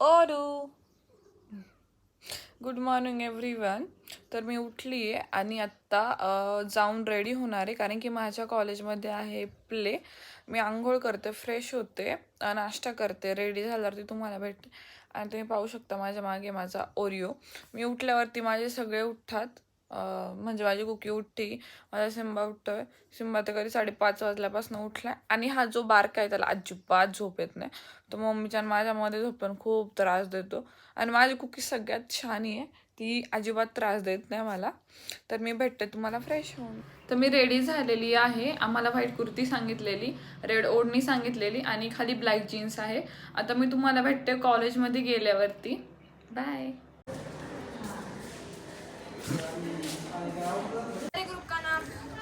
ओरू good morning everyone. तर मी उठली आहे आणि आत्ता जाऊन रेडी होणार आहे, कारण की माझ्या कॉलेजमध्ये आहे प्ले. मी आंघोळ करते, फ्रेश होते, नाश्ता करते, रेडी झाल्यावरती तुम्हाला भेटते. आणि तुम्ही पाहू शकता माझ्या मागे माझा ओरिओ. मी उठल्यावरती माझे सगळे उठतात, म्हणजे माझी कुकी उठती, माझा सिम्बा उठतोय. सिम्बा तर कधी 5:30 वाजल्यापासून उठलाय. आणि हा जो बारका आहे त्याला अजिबात झोप येत नाही. तो मम्मीच्या आणि माझ्यामध्ये झोपून खूप त्रास देतो. आणि माझी कुकी सगळ्यात छानी आहे, ती अजिबात त्रास देत नाही मला. तर मी भेटते तुम्हाला फ्रेश होऊन. तर मी रेडी झालेली आहे. आम्हाला व्हाईट कुर्ती सांगितलेली, रेड ओढणी सांगितलेली आणि खाली ब्लॅक जीन्स आहे. आता मी तुम्हाला भेटते कॉलेजमध्ये गेल्यावरती. बाय.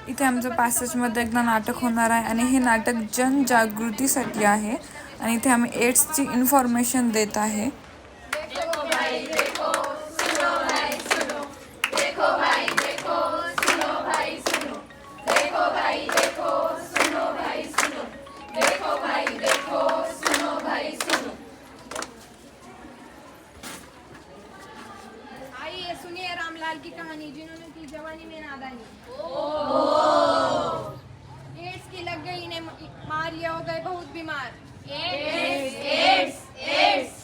इथे आमचं पॅसेजमध्ये एकदा नाटक होणार आहे आणि हे नाटक जनजागृतीसाठी आहे. आणि इथे आम्ही एड्सची इन्फॉर्मेशन देत आहे. आइए सुनिए रामलाल की कहानी, जिन्होंने की जवानी में नादानी। एड्स की लग गई इन्हें मार, ये हो गए बहुत बीमार। AIDS AIDS AIDS.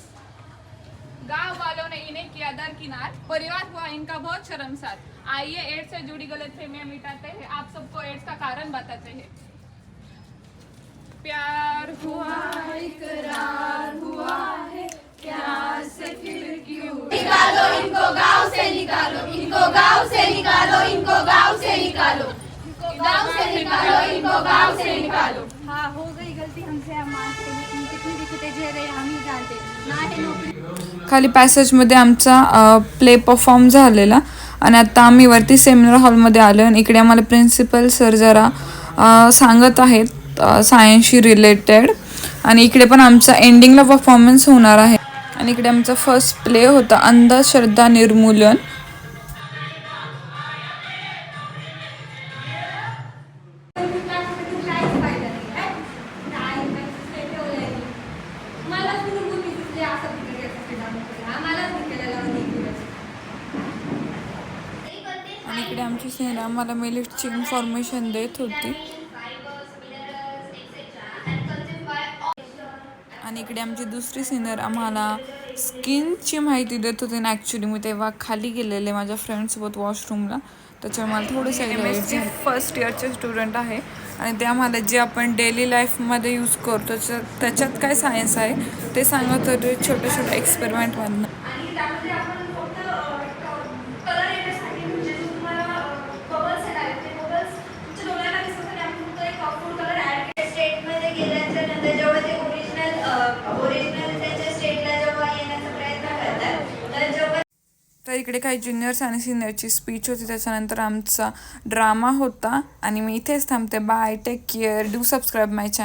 गांव वालों ने इन्हें किया दरकिनार, परिवार हुआ इनका बहुत शर्मसार। आइए एड्स से जुड़ी गलतफहमियां मिटाते हैं, आप सबको एड्स का कारण बताते हैं। प्यार हुआ इकरार हुआ है, प्यार से फिर क्यों निकालो इनको गांव से, निकालो इनको गांव से, निकालो इनको गांव से, निकालो गांव से, निकालो इनको गांव से, निकालो। हाँ, हो गई गलती हमसे, हम मानते हैं, इन कितनी भी कुते झेले हम ही जानते ना है नौकरी। खाली पॅसेजमध्ये आमचा प्ले परफॉर्म झालेला. आणि आता आम्ही वरती सेमिनार हॉलमध्ये आलो आणि इकडे आम्हाला प्रिन्सिपल सर जरा सांगत आहेत सायन्सशी रिलेटेड. आणि इकडे पण आमचा एंडिंगला परफॉर्मन्स होणार आहे. आणि इकडे आमचा फर्स्ट प्ले होता अंधश्रद्धा निर्मूलन. आणि इकडे आमची सेन आम्हाला मिलिटची इन्फॉर्मेशन देत होती. आणि इकडे आमची दुसरी सिनियर आम्हाला स्किनची माहिती देत होती. ना ॲक्च्युली मी तेव्हा खाली गेलेले माझ्या फ्रेंड्ससोबत वॉशरूमला, त्याच्यामुळे मला थोडंसं MSc फर्स्ट इयरचे स्टुडंट आहे. आणि ते आम्हाला जे आपण डेली लाईफमध्ये यूज करतो त्याच्यात काय सायन्स आहे ते सांगत होते, छोट्या छोट्या एक्सपेरिमेंटमधनं. तर इकडे काही ज्युनियर्स आणि सिनियरची स्पीच होती, त्याच्यानंतर आमचा ड्रामा होता. आणि मी इथेच थांबते. Bye, take care, do subscribe my channel.